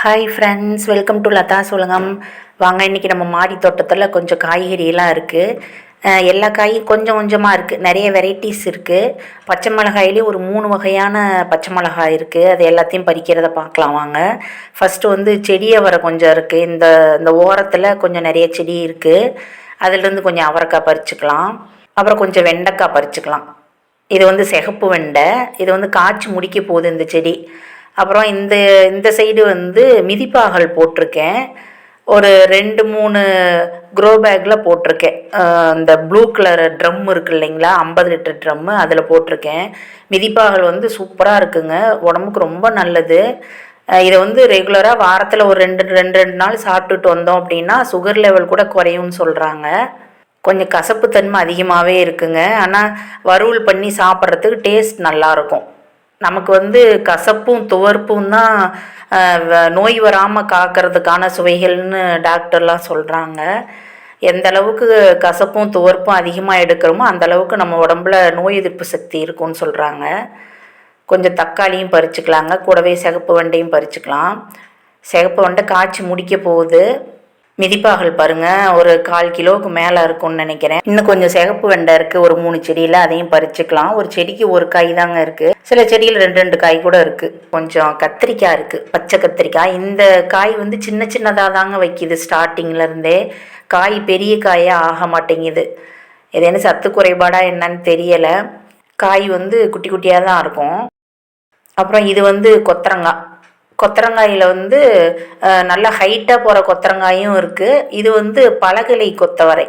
Hi friends, welcome to Latha Ulagam. வாங்க, இன்றைக்கி நம்ம மாடி தோட்டத்தில் கொஞ்சம் காய்கறியெல்லாம் இருக்குது. எல்லா காயும் கொஞ்சம் கொஞ்சமாக இருக்குது, நிறைய வெரைட்டிஸ் இருக்குது. பச்சை மிளகாயிலே ஒரு 3 வகையான பச்சை மிளகாய் இருக்குது. அது எல்லாத்தையும் பறிக்கிறத பார்க்கலாம் வாங்க. ஃபஸ்ட்டு வந்து செடியை வர கொஞ்சம் இருக்குது. இந்த இந்த ஓரத்தில் கொஞ்சம் நிறைய செடி இருக்குது. அதிலிருந்து கொஞ்சம் அவரைக்காய் பறிச்சுக்கலாம். அப்புறம் கொஞ்சம் வெண்டைக்காய் பறிச்சுக்கலாம். இது வந்து சிகப்பு வெண்டை. இது வந்து காய்ச்சி முடிக்க போகுது இந்த செடி. அப்புறம் இந்த இந்த சைடு வந்து மிதிப்பாகல் போட்டிருக்கேன். ஒரு 2-3 க்ரோ பேக்கில் போட்டிருக்கேன். இந்த ப்ளூ கலர் ட்ரம் இருக்குது இல்லைங்களா, 50 லிட்டர் ட்ரம்மு, அதில் போட்டிருக்கேன். மிதிப்பாகல் வந்து சூப்பராக இருக்குங்க, உடம்புக்கு ரொம்ப நல்லது. இதை வந்து ரெகுலராக வாரத்தில் ஒரு 2 நாள் சாப்பிட்டுட்டு வந்தோம் அப்படின்னா சுகர் லெவல் கூட குறையும்னு சொல்கிறாங்க. கொஞ்சம் கசப்புத்தன்மை அதிகமாகவே இருக்குங்க, ஆனால் வறுவல் பண்ணி சாப்பிட்றதுக்கு டேஸ்ட் நல்லாயிருக்கும். நமக்கு வந்து கசப்பும் துவர்ப்பும் தான் நோய் வராமல் காக்கிறதுக்கான சுவைகள்னு டாக்டர்லாம் சொல்கிறாங்க. எந்த அளவுக்கு கசப்பும் துவர்ப்பும் அதிகமாக எடுக்கிறோமோ அந்த அளவுக்கு நம்ம உடம்புல நோய் எதிர்ப்பு சக்தி இருக்கும்னு சொல்கிறாங்க. கொஞ்சம் தக்காளியும் பறிச்சுக்கலாங்க, கூடவே சிகப்பு வெண்டையும் பறிச்சுக்கலாம். சிகப்பு வெண்டை காய்ச்சி முடிக்க போகுது. மிதிப்பாகல் பாருங்கள், ஒரு 1/4 கிலோவுக்கு மேலே இருக்கும்னு நினைக்கிறேன். இன்னும் கொஞ்சம் சிகப்பு வெண்டை இருக்குது ஒரு 3 செடியில், அதையும் பறிச்சுக்கலாம். ஒரு செடிக்கு ஒரு காய் தாங்க இருக்குது, சில செடியில் 2 காய் கூட இருக்குது. கொஞ்சம் கத்திரிக்காய் இருக்குது, பச்சை கத்திரிக்காய். இந்த காய் வந்து சின்ன சின்னதாக தாங்க வைக்கிது ஸ்டார்டிங்லேருந்தே. காய் பெரிய காயாக ஆக மாட்டேங்குது. இது என்ன சத்து குறைபாடாக என்னன்னு தெரியலை. காய் வந்து குட்டி குட்டியாக தான் இருக்கும். அப்புறம் இது வந்து கொத்தரங்காயில் வந்து நல்லா ஹைட்டாக போகிற கொத்தரங்காயும் இருக்குது. இது வந்து பலகலை கொத்தவரை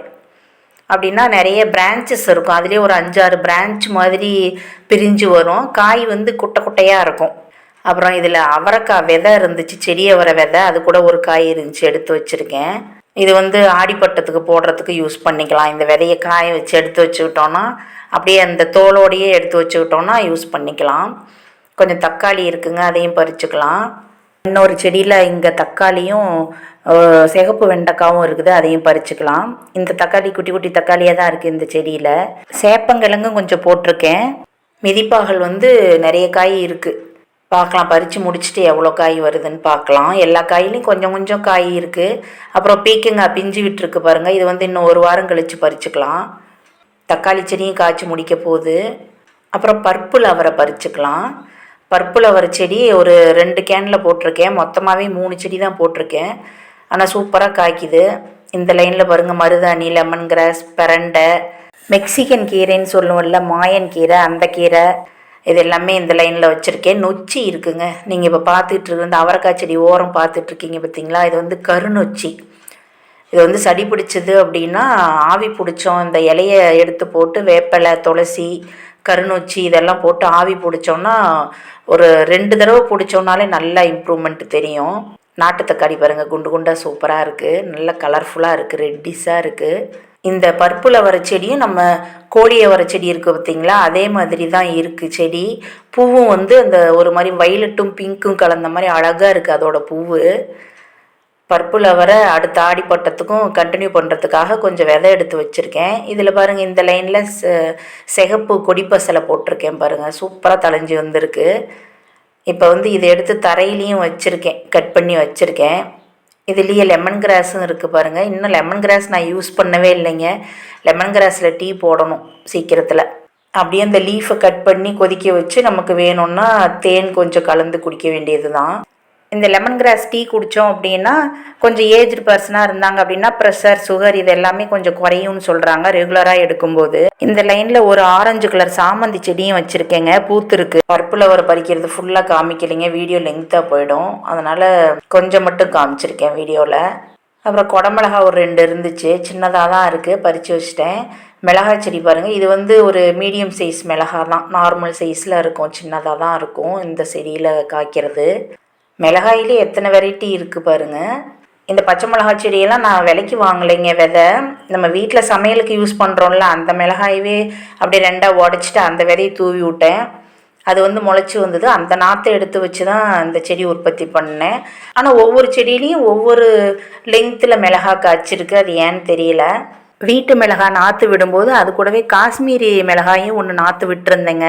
அப்படின்னா நிறைய பிரான்ச்சஸ் இருக்கும், அதுலேயே ஒரு 5-6 பிரான்ச் மாதிரி பிரிஞ்சு வரும். காய் வந்து குட்டை குட்டையாக இருக்கும். அப்புறம் இதில் அவரைக்காய் விதை இருந்துச்சு, செடியை வர விதை, அது கூட ஒரு காய் இருந்துச்சு, எடுத்து வச்சுருக்கேன். இது வந்து ஆடிப்பட்டத்துக்கு போடுறதுக்கு யூஸ் பண்ணிக்கலாம். இந்த விதையை காய வச்சு எடுத்து வச்சுக்கிட்டோன்னா, அப்படியே அந்த தோலோடையே எடுத்து வச்சுக்கிட்டோன்னா யூஸ் பண்ணிக்கலாம். கொஞ்சம் தக்காளி இருக்குங்க, அதையும் பறிச்சுக்கலாம். இன்னொரு செடியில் இங்கே தக்காளியும் சிகப்பு வெண்டைக்காவும் இருக்குது, அதையும் பறிச்சுக்கலாம். இந்த தக்காளி குட்டி குட்டி தக்காளியாக தான் இருக்குது இந்த செடியில். சேப்பங்கிழங்கும் கொஞ்சம் போட்டிருக்கேன். மிதிப்பாகல் வந்து நிறைய காய் இருக்குது, பார்க்கலாம். பறித்து முடிச்சுட்டு எவ்வளோ காய் வருதுன்னு பார்க்கலாம். எல்லா காயிலையும் கொஞ்சம் கொஞ்சம் காய் இருக்குது. அப்புறம் பீக்கங்காய் பிஞ்சு விட்டுருக்கு பாருங்கள், இது வந்து இன்னும் 1 வாரம் கழித்து பறிச்சுக்கலாம். தக்காளி செடியும் காய்ச்சி முடிக்க போகுது. அப்புறம் பர்பிள் அவரை பறிச்சுக்கலாம். பர்பிள் அவரை செடி ஒரு 2 கேனில் போட்டிருக்கேன். மொத்தமாகவே 3 செடி தான் போட்டிருக்கேன், ஆனால் சூப்பராக காய்க்குது. இந்த லைனில் பாருங்கள், மருதாணி, லெமன் கிராஸ், பிரண்டை, மெக்சிகன் கீரைன்னு சொல்லுவோம்ல, மாயன் கீரை, அந்த கீரை, இது எல்லாமே இந்த லைனில் வச்சுருக்கேன். நொச்சி இருக்குங்க, நீங்கள் இப்போ பார்த்துட்ருக்கு இந்த அவரைக்காய் செடி ஓரம் பார்த்துட்ருக்கீங்க பார்த்தீங்களா, இது வந்து கருநொச்சி. இது வந்து சளி பிடிச்சது அப்படின்னா ஆவி பிடிச்சோம், இந்த இலையை எடுத்து போட்டு வேப்பலை, துளசி, கருநொச்சி இதெல்லாம் போட்டு ஆவி பிடிச்சோன்னா ஒரு 2 தடவை பிடிச்சோன்னாலே நல்லா இம்ப்ரூவ்மெண்ட் தெரியும். நாட்டு தக்காளி பாருங்கள், குண்டு குண்டாக சூப்பராக இருக்குது, நல்ல கலர்ஃபுல்லாக இருக்குது, ரெட்டிஸாக இருக்குது. இந்த பர்பிள் அவரை செடியும் நம்ம கோழி அவரை செடி இருக்குது பார்த்திங்களா, அதே மாதிரி தான் இருக்குது செடி. பூவும் வந்து அந்த ஒரு மாதிரி வைலட்டும் பிங்க்கும் கலந்த மாதிரி அழகாக இருக்குது அதோட பூவு. பர்பிள் அவரை அடுத்த ஆடிப்பட்டத்துக்கும் கண்டினியூ பண்ணுறதுக்காக கொஞ்சம் விதை எடுத்து வச்சுருக்கேன். இதில் பாருங்கள், இந்த லைனில் சிகப்பு கொடிப்பசலை போட்டிருக்கேன் பாருங்கள், சூப்பராக தளைஞ்சி வந்திருக்கு. இப்போ வந்து இதை எடுத்து தரையிலையும் வச்சுருக்கேன், கட் பண்ணி வச்சுருக்கேன். இதுலேயே லெமன் கிராஸும் இருக்குது பாருங்கள். இன்னும் லெமன் கிராஸ் நான் யூஸ் பண்ணவே இல்லைங்க. லெமன் கிராஸில் டீ போடணும் சீக்கிரத்தில். அப்படியே அந்த லீஃபை கட் பண்ணி கொதிக்க வச்சு நமக்கு வேணும்னா தேன் கொஞ்சம் கலந்து குடிக்க வேண்டியது தான். இந்த லெமன் கிராஸ் டீ குடித்தோம் அப்படின்னா கொஞ்சம் ஏஜ்டு பர்சனாக இருந்தாங்க அப்படின்னா ப்ரெஷர், சுகர் இது எல்லாமே கொஞ்சம் குறையும்னு சொல்கிறாங்க ரெகுலராக எடுக்கும்போது. இந்த லைனில் ஒரு ஆரஞ்சு கலர் சாமந்தி செடியும் வச்சுருக்கேங்க, பூத்துருக்கு. பர்பிள் அவரை பறிக்கிறது ஃபுல்லாக காமிக்கலைங்க, வீடியோ லெங்க்த்தாக போயிடும், அதனால் கொஞ்சம் மட்டும் காமிச்சிருக்கேன் வீடியோவில். அப்புறம் குடமிளகா ஒரு 2 இருந்துச்சு, சின்னதாக தான் இருக்குது, பறித்து வச்சுட்டேன். மிளகாய் செடி பாருங்கள், இது வந்து ஒரு மீடியம் சைஸ் மிளகாய் தான், நார்மல் சைஸில் இருக்கும், சின்னதாக தான் இருக்கும் இந்த செடியில் காய்க்கிறது. மிளகாயிலே எத்தனை வெரைட்டி இருக்குது பாருங்கள். இந்த பச்சை மிளகாய் செடியெல்லாம் நான் விலைக்கு வாங்கலைங்க, விதை நம்ம வீட்டில் சமையலுக்கு யூஸ் பண்ணுறோம்ல, அந்த மிளகாயவே அப்படியே 2ஆக உடச்சிட்டு அந்த விதையை தூவி விட்டேன். அது வந்து முளைச்சி வந்தது. அந்த நாற்றை எடுத்து வச்சு தான் இந்த செடி உற்பத்தி பண்ணேன். ஆனால் ஒவ்வொரு செடியிலையும் ஒவ்வொரு லெங்க்த்தில் மிளகாய் காய்ச்சிருக்கு, அது ஏன்னு தெரியல. வீட்டு மிளகாய் நாற்று விடும்போது அது கூடவே காஷ்மீரி மிளகாயும் ஒன்று நாற்று விட்டுருந்தேங்க.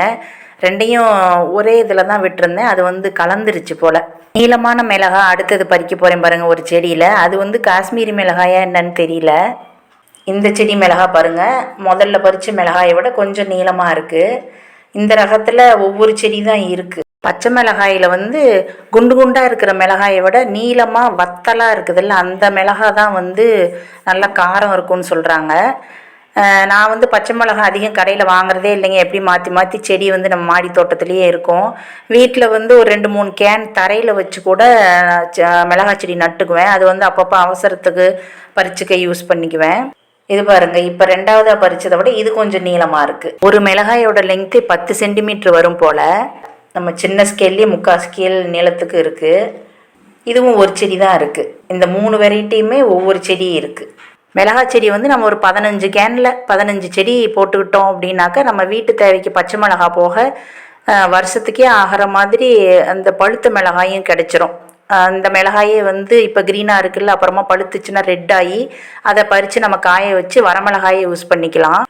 ரெண்டையும் ஒரே இதில் தான் விட்டுருந்தேன். அது வந்து கலந்துருச்சு போல். நீளமான மிளகாய் அடுத்தது பறிக்க போகிறேன் பாருங்கள் ஒரு செடியில். அது வந்து காஷ்மீரி மிளகாயா என்னன்னு தெரியல. இந்த செடி மிளகாய் பாருங்கள், முதல்ல பறித்த மிளகாயை விட கொஞ்சம் நீளமாக இருக்குது. இந்த ரகத்தில் ஒவ்வொரு செடி தான் இருக்குது. பச்சை மிளகாயில் வந்து குண்டு குண்டாக இருக்கிற மிளகாயை விட நீளமாக வத்தலாக இருக்குதுல்ல, அந்த மிளகாய் தான் வந்து நல்லா காரம் இருக்கும்னு சொல்கிறாங்க. நான் வந்து பச்சை மிளகாய் அதிகம் கடையில் வாங்குறதே இல்லைங்க. எப்படி மாற்றி மாற்றி செடி வந்து நம்ம மாடி தோட்டத்துலேயே இருக்கும். வீட்டில் வந்து ஒரு 2-3 கேன் தரையில் வச்சு கூட மிளகாய் செடி நட்டுக்குவேன். அது வந்து அப்பப்போ அவசரத்துக்கு பறிச்சுக்க யூஸ் பண்ணிக்குவேன். இது பாருங்கள், இப்போ 2ஆவதாக பறித்ததை விட இது கொஞ்சம் நீளமாக இருக்குது. ஒரு மிளகாயோட லெங்க்த்து 10 சென்டிமீட்ரு வரும் போல். நம்ம சின்ன ஸ்கேல்லேயே 3/4 ஸ்கேல் நீளத்துக்கு இருக்குது. இதுவும் ஒரு செடி தான் இருக்குது. இந்த 3 வெரைட்டியுமே ஒவ்வொரு செடி இருக்குது. மிளகாய் செடி வந்து நம்ம ஒரு 15 கேனில் 15 செடி போட்டுக்கிட்டோம் அப்படின்னாக்கா நம்ம வீட்டு தேவைக்கு பச்சை மிளகாய் போக வருஷத்துக்கே ஆகிற மாதிரி அந்த பழுத்த மிளகாயும் கிடச்சிரும். அந்த மிளகாயே வந்து இப்போ க்ரீனாக இருக்குல்ல, அப்புறமா பழுத்துச்சுன்னா ரெட் ஆகி அதை பறித்து நம்ம காய வச்சு வரமிளகாயை யூஸ் பண்ணிக்கலாம்.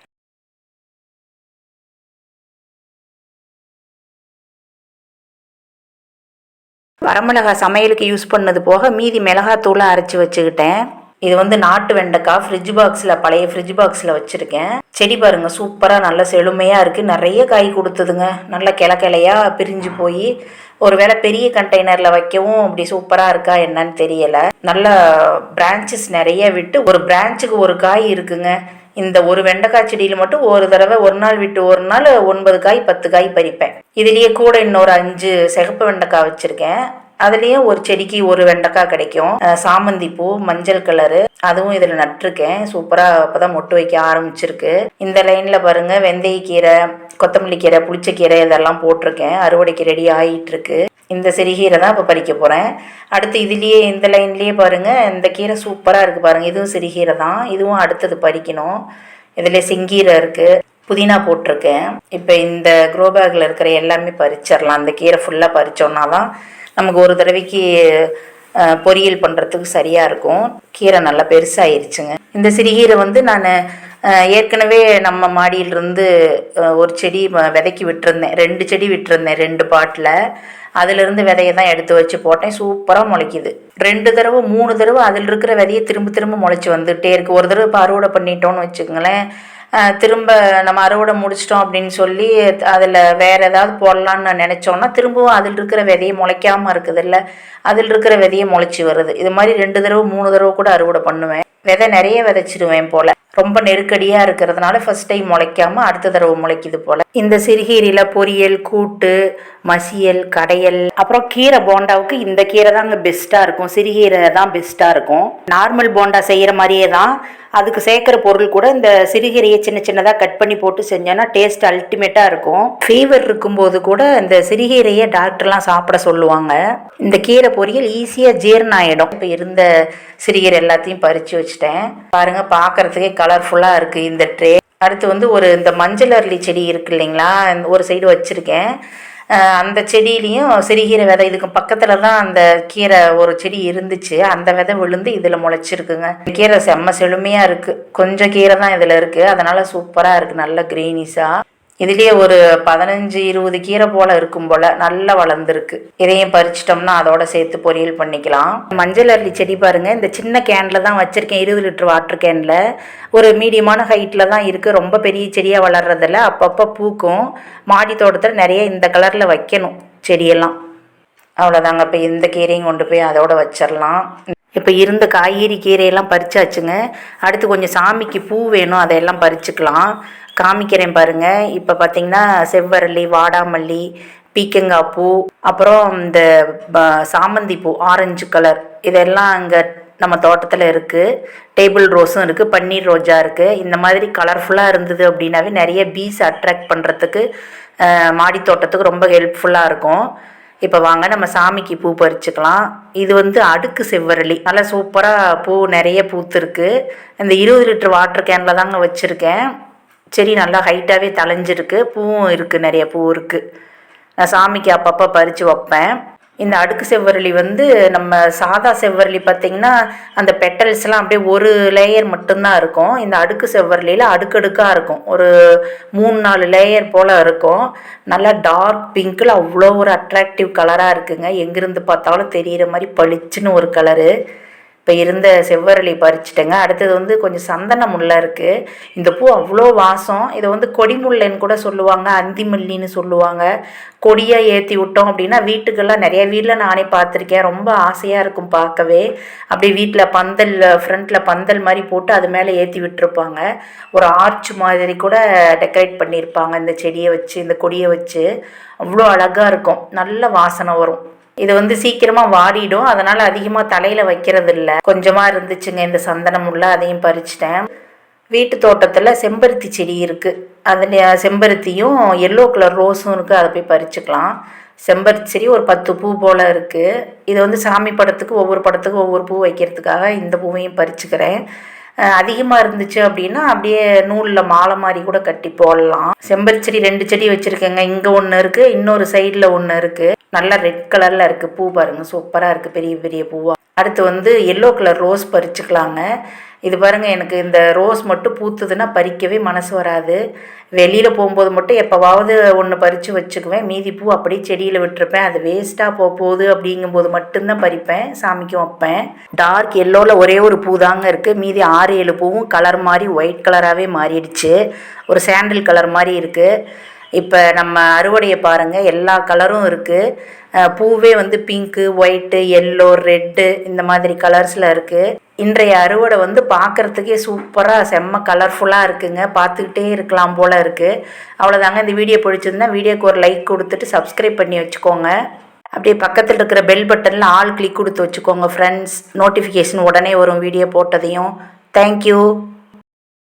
வரமிளகாய் சமையலுக்கு யூஸ் பண்ணது போக மீதி மிளகாத்தூளை அரைச்சி வச்சுக்கிட்டேன். இது வந்து நாட்டு வெண்டைக்காய் ஃப்ரிட்ஜ் பாக்ஸில், பழைய ஃப்ரிட்ஜ் பாக்ஸில் வச்சுருக்கேன். செடி பாருங்கள் சூப்பராக நல்ல செழுமையாக இருக்குது. நிறைய காய் கொடுத்ததுங்க. நல்ல கிளையாக பிரிஞ்சு போய் ஒரு வேளை பெரிய கண்டெய்னரில் வைக்கவும் அப்படி சூப்பராக இருக்கா என்னன்னு தெரியலை. நல்ல பிரான்ச்சஸ் நிறைய விட்டு ஒரு பிரான்ச்சுக்கு ஒரு காய் இருக்குங்க. இந்த ஒரு வெண்டைக்காய் செடியில் மட்டும் ஒரு தடவை ஒரு நாள் விட்டு ஒரு நாள் 9 காய் 10 காய் பறிப்பேன். இதுலேயே கூட இன்னொரு 5 சிகப்பு வெண்டைக்காய் வச்சுருக்கேன். அதுலேயும் ஒரு செடிக்கு ஒரு வெண்டைக்காய் கிடைக்கும். சாமந்தி பூ மஞ்சள் கலரு, அதுவும் இதில் நட்டிருக்கேன். சூப்பராக அப்போ தான் மொட்டு வைக்க ஆரம்பிச்சிருக்கு. இந்த லைனில் பாருங்கள், வெந்தயக்கீரை, கொத்தமல்லி கீரை, புளிச்சக்கீரை இதெல்லாம் போட்டிருக்கேன். அறுவடைக்கு ரெடி ஆகிட்டுருக்கு. இந்த சிறுகீரை தான் இப்போ பறிக்க போகிறேன். அடுத்து இதுலேயே இந்த லைன்லேயே பாருங்கள், இந்த கீரை சூப்பராக இருக்குது பாருங்கள். இதுவும் சிறுகீரை தான். இதுவும் அடுத்தது பறிக்கணும். இதில் செங்கீரை இருக்குது, புதினா போட்டிருக்கேன். இப்போ இந்த க்ரோ பேக்கில் இருக்கிற எல்லாமே பறிச்சிடலாம். அந்த கீரை ஃபுல்லாக பறித்தோன்னா தான் நமக்கு ஒரு தடவைக்கு பொரியல் பண்ணுறதுக்கு சரியாக இருக்கும். கீரை நல்லா பெருசாகிருச்சுங்க. இந்த சிறுகீரை வந்து நான் ஏற்கனவே நம்ம மாடியிலிருந்து ஒரு செடி விதைக்கி விட்டுருந்தேன். 2 செடி விட்டுருந்தேன் 2 பாட்டில். அதிலிருந்து விதையை தான் எடுத்து வச்சு போட்டேன். சூப்பராக முளைக்குது. 2 தடவை 3 தடவை அதில் இருக்கிற விதையை திரும்ப முளைச்சி வந்துகிட்டே இருக்குது. ஒரு தடவை இப்போ அறுவடை பண்ணிட்டோன்னு வச்சுக்கோங்களேன், திரும்ப நம்ம அறுவடை முடிச்சிட்டோம் அப்படின்னு சொல்லி அதில் வேறு ஏதாவது போடலான்னு நினச்சோன்னா திரும்பவும் அதில் இருக்கிற விதையை முளைக்காமல் இருக்குதுல்ல, அதில் இருக்கிற விதையை முளைச்சி வருது. இது மாதிரி 2 தடவை 3 தடவை கூட அறுவடை பண்ணுவேன். விதை நிறைய விதைச்சிடுவேன் போல். ரொம்ப நெருக்கடியாக இருக்கிறதுனால ஃபஸ்ட் டைம் முளைக்காமல் அடுத்த தடவை முளைக்குது போல். இந்த சிறுகீரையில் பொரியல், கூட்டு, மசியல், கடையல், அப்புறம் கீரை போண்டாவுக்கு இந்த கீரை தாங்க பெஸ்ட்டாக இருக்கும். சிறுகீரை தான் பெஸ்ட்டாக இருக்கும். நார்மல் போண்டா செய்கிற மாதிரியே தான். அதுக்கு சேர்க்குற பொருள் கூட இந்த சிறுகீரையை சின்னதாக கட் பண்ணி போட்டு செஞ்சோன்னா டேஸ்ட் அல்டிமேட்டாக இருக்கும். ஃபீவர் இருக்கும்போது கூட இந்த சிறுகீரையை டாக்டர்லாம் சாப்பிட சொல்லுவாங்க. இந்த கீரை பொரியல் ஈஸியாக ஜீரணம் ஆகிடும். இப்போ இருந்த சிறுகீரை எல்லாத்தையும் பறித்து வச்சுட்டேன். பாருங்கள், பார்க்குறதுக்கே கலர்ஃபுல்லாக இருக்குது இந்த ட்ரே. அடுத்து வந்து ஒரு இந்த மஞ்சள் அரளி செடி இருக்குது இல்லைங்களா, ஒரு சைடு வச்சுருக்கேன். அந்த செடியிலையும் சிறுகீரை விதை, இதுக்கு பக்கத்தில் தான் அந்த கீரை ஒரு செடி இருந்துச்சு. அந்த விதை விழுந்து இதில் முளைச்சிருக்குங்க. கீரை செம்ம செழுமையாக இருக்குது. கொஞ்சம் கீரை தான் இதில் இருக்குது, அதனால் சூப்பராக இருக்குது. நல்ல க்ரீனிஷாக. இதுலேயே ஒரு 15-20 கீரை போல் இருக்கும் போல். நல்லா வளர்ந்துருக்கு. இதையும் பறிச்சிட்டோம்னா அதோட சேர்த்து பொரியல் பண்ணிக்கலாம். மஞ்சள் அரளி செடி பாருங்கள், இந்த சின்ன கேனில் தான் வச்சுருக்கேன். 20 லிட்டர் வாட்டர் கேனில். ஒரு மீடியமான ஹைட்டில் தான் இருக்குது. ரொம்ப பெரிய செடியாக வளர்றதில்ல. அப்பப்போ பூக்கும். மாடி தோட்டத்தில் நிறைய இந்த கலரில் வைக்கணும் செடியெல்லாம். அவ்வளோதாங்க. இப்போ இந்த கீரையும் கொண்டு போய் அதோட வச்சிடலாம். இப்போ இருந்த காய்கறி கீரையெல்லாம் பறிச்சாச்சுங்க. அடுத்து கொஞ்சம் சாமிக்கு பூ வேணும், அதையெல்லாம் பறிச்சுக்கலாம். காமிக்கிறேன் பாருங்கள். இப்போ பார்த்திங்கன்னா செவ்வரளி, வாடாமல்லி, பீக்கங்காய் பூ, அப்புறம் இந்த சாமந்தி பூ ஆரஞ்சு கலர், இதெல்லாம் அங்கே நம்ம தோட்டத்தில் இருக்குது. டேபிள் ரோஸும் இருக்குது, பன்னீர் ரோஜா இருக்குது. இந்த மாதிரி கலர்ஃபுல்லாக இருந்தது அப்படின்னாவே நிறைய பீஸ் அட்ராக்ட் பண்ணுறதுக்கு மாடி தோட்டத்துக்கு ரொம்ப ஹெல்ப்ஃபுல்லாக இருக்கும். இப்போ வாங்க நம்ம சாமிக்கு பூ பறிச்சுக்கலாம். இது வந்து அடுக்கு செவ்வரளி, நல்லா சூப்பராக பூ நிறைய பூத்துருக்கு. இந்த 20 லிட்டர் வாட்டர் கேனில் தாங்க வச்சுருக்கேன். செடி நல்லா ஹைட்டாகவே தளைஞ்சிருக்கு. பூவும் இருக்குது, நிறைய பூ இருக்குது. நான் சாமிக்கு அப்பப்போ பறித்து வைப்பேன். இந்த அடுக்கு செவ்வரளி வந்து நம்ம சாதா செவ்வரளி பார்த்திங்கன்னா அந்த பெட்டல்ஸ்லாம் அப்படியே ஒரு லேயர் மட்டும்தான் இருக்கும். இந்த அடுக்கு செவ்வரளியில் அடுக்கடுக்காக இருக்கும், ஒரு 3-4 லேயர் போல் இருக்கும். நல்லா டார்க் பிங்க்கில் அவ்வளோ ஒரு அட்ராக்டிவ் கலராக இருக்குங்க. எங்கேருந்து பார்த்தாலும் தெரிகிற மாதிரி பளிச்சுன்னு ஒரு கலரு. இப்போ இருந்த செவ்வரளி பறிச்சிட்டேங்க. அடுத்தது வந்து கொஞ்சம் சந்தன முல்லை இருக்குது. இந்த பூ அவ்வளோ வாசம். இதை வந்து கொடிமுல்லைன்னு கூட சொல்லுவாங்க, அந்திமல்லின்னு சொல்லுவாங்க. கொடியாக ஏற்றி விட்டோம் அப்படின்னா வீட்டுக்கெல்லாம் நிறைய வீட்டில் நானே பார்த்துருக்கேன். ரொம்ப ஆசையாக இருக்கும் பார்க்கவே. அப்படியே வீட்டில் பந்தல் ஃப்ரண்ட்டில் பந்தல் மாதிரி போட்டு அது மேலே ஏற்றி விட்டுருப்பாங்க. ஒரு ஆர்ச் மாதிரி கூட டெக்கரேட் பண்ணியிருப்பாங்க இந்த செடியை வச்சு, இந்த கொடியை வச்சு. அவ்வளோ அழகாக இருக்கும், நல்ல வாசனை வரும். இது வந்து சீக்கிரமாக வாடிடும், அதனால் அதிகமாக தலையில் வைக்கிறது இல்லை. கொஞ்சமாக இருந்துச்சுங்க இந்த சந்தனம் உள்ள, அதையும் பறிச்சிட்டேன். வீட்டு தோட்டத்தில் செம்பருத்தி செடி இருக்குது. அதில் செம்பருத்தியும் எல்லோ கலர் ரோஸும் இருக்குது, அதை போய் பறிச்சுக்கலாம். செம்பருத்தி செடி ஒரு 10 பூ போல் இருக்குது. இது வந்து சாமி படத்துக்கு ஒவ்வொரு படத்துக்கும் ஒவ்வொரு பூ வைக்கிறதுக்காக இந்த பூவையும் பறிச்சுக்கிறேன். அதிகமாக இருந்துச்சு அப்படின்னா அப்படியே நூலில் மாலை மாதிரி கூட கட்டி போடலாம். செம்பருத்தி செடி 2 செடி வச்சுருக்கேங்க. இங்கே ஒன்று இருக்குது, இன்னொரு சைடில் ஒன்று இருக்குது. நல்லா ரெட் கலரில் இருக்குது பூ, பாருங்கள் சூப்பராக இருக்குது, பெரிய பெரிய பூவாக. அடுத்து வந்து எல்லோ கலர் ரோஸ் பறிச்சுக்கலாங்க. இது பாருங்கள், எனக்கு இந்த ரோஸ் மட்டும் பூத்துதுன்னா பறிக்கவே மனசு வராது. வெளியில் போகும்போது மட்டும் எப்போவாவது ஒன்று பறித்து வச்சுக்குவேன். மீதி பூ அப்படியே செடியில் விட்டுருப்பேன். அது வேஸ்ட்டாக போகுது அப்படிங்கும்போது மட்டும்தான் பறிப்பேன், சாமிக்கும் வைப்பேன். டார்க் எல்லோவில் ஒரே ஒரு பூ தாங்க இருக்குது. மீதி 6-7 பூவும் கலர் மாதிரி ஒயிட் கலராகவே மாறிடுச்சு. ஒரு சாண்டில் கலர் மாதிரி இருக்குது. இப்போ நம்ம அறுவடையை பாருங்கள், எல்லா கலரும் இருக்குது. பூவே வந்து பிங்க்கு, ஒயிட்டு, எல்லோ, ரெட்டு இந்த மாதிரி கலர்ஸில் இருக்குது. இன்றைய அறுவடை வந்து பார்க்குறதுக்கே சூப்பராக செம்ம கலர்ஃபுல்லாக இருக்குங்க. பார்த்துக்கிட்டே இருக்கலாம் போல் இருக்குது. அவ்வளோதாங்க. இந்த வீடியோ பிடிச்சிருந்தா வீடியோக்கு ஒரு லைக் கொடுத்துட்டு சப்ஸ்கிரைப் பண்ணி வச்சுக்கோங்க. அப்படியே பக்கத்தில் இருக்கிற பெல் பட்டனில் ஆல் கிளிக் கொடுத்து வச்சுக்கோங்க ஃப்ரெண்ட்ஸ். நோட்டிஃபிகேஷன் உடனே வரும் வீடியோ போட்டதையும். தேங்க்யூ.